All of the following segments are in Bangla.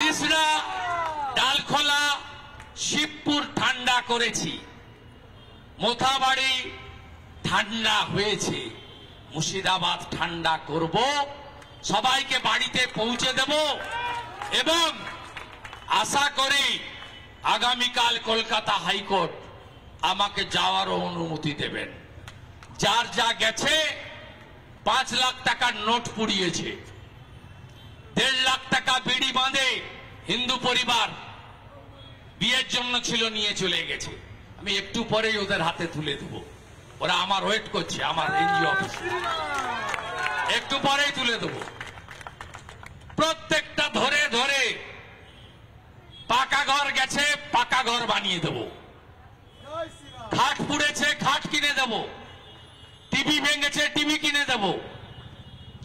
বিজরা, ডালখোলা, শিবপুর ঠান্ডা করেছি, মোথাবাড়ি ঠান্ডা হয়েছে, মুর্শিদাবাদ ঠান্ডা করব, সবাইকে বাড়িতে পৌঁছে দেব এবং আশা করি আগামীকাল কলকাতা হাইকোর্ট আমাকে যাওয়ারও অনুমতি দেবেন। যার যা গেছে 5 লাখ টাকার নোট পুড়িয়েছে, 1.5 লাখ টাকা বিড়ি বাঁধে হিন্দু পরিবার বিয়ের জন্য ছিল, নিয়ে চলে গেছে। আমি একটু পরেই ওদের হাতে তুলে দেব, ওরা আমার ওয়েট করছে আমার এনজিও অফিসে, একটু পরেই তুলে দেব। প্রত্যেকটা ধরে ধরে পাকা ঘর গেছে, পাকা ঘর বানিয়ে দেব, খাট পুড়েছে, খাট কিনে দেব, টিভি ভেঙেছে, টিভি কিনে দেব,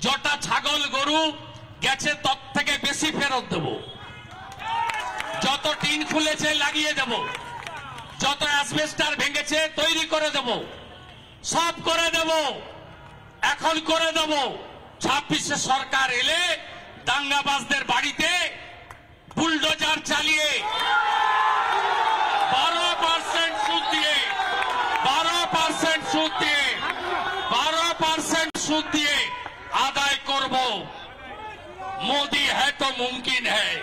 যটা ছাগল গরু গেছে তত থেকে বেশি ফেরত দেব, যত টিন খুলেছে লাগিয়ে দেব, যত অ্যাসবেস্টার ভেঙেছে তৈরি করে দেব, সব করে দেব, এখন করে দেব। 26-এ সরকার এলে দাঙ্গাবাজদের বাড়িতে বুলডোজার চালিয়ে 12% সুদ দিয়ে 12% সুদ দিয়ে 12% সুদ দিয়ে আদায় করব। মোদি হ্যায় তো মুমকিন হ্যায়।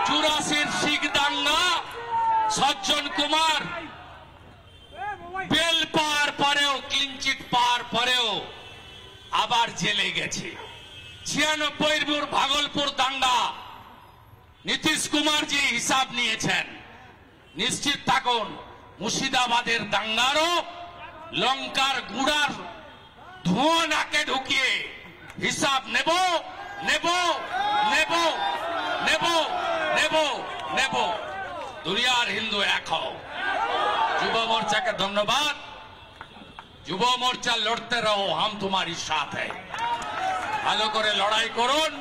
84 শিখ দাঙ্গা, সজ্জন কুমার বেল পাওয়ার পরেও, ক্লিনচিট পাওয়ার পরেও আবার জেলে গেছে। 96 ভাগলপুর দাঙ্গা নীতিশ কুমার জি হিসাব নিয়েছেন। নিশ্চিত থাকুন মুর্শিদাবাদের দাঙ্গারও লঙ্কার গুড়ার ধোঁয়া নাকে ঢুকিয়ে হিসাব নেব নেব নেব নেব নেব নেব। দুনিয়ার হিন্দু এক হও। যুব মোর্চাকে ধন্যবাদ। যুব মোর্চা লড়তে রহো, হাম তোমারি সাথ হ্যায়। ভালো করে লড়াই করুন,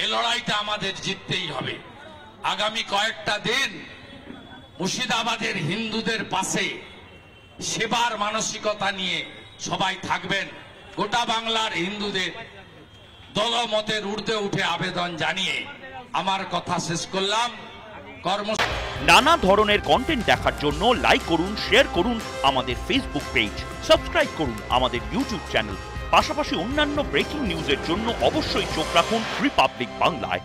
এই লড়াইটা আমাদের জিততেই হবে। আগামী কয়েকটা দিন মুর্শিদাবাদের হিন্দুদের পাশে সেবার মানসিকতা নিয়ে সবাই থাকবেন। গোটা বাংলার হিন্দুদের দলমতের ঊর্ধ্বে উঠে আবেদন জানিয়ে আমার কথা শেষ করলাম। নানা ধরনের কন্টেন্ট দেখার জন্য লাইক করুন, শেয়ার করুন আমাদের ফেসবুক পেজ, সাবস্ক্রাইব করুন আমাদের ইউটিউব চ্যানেল। পাশাপাশি অন্যান্য ব্রেকিং নিউজের জন্য অবশ্যই চোখ রাখুন রিপাবলিক বাংলায়।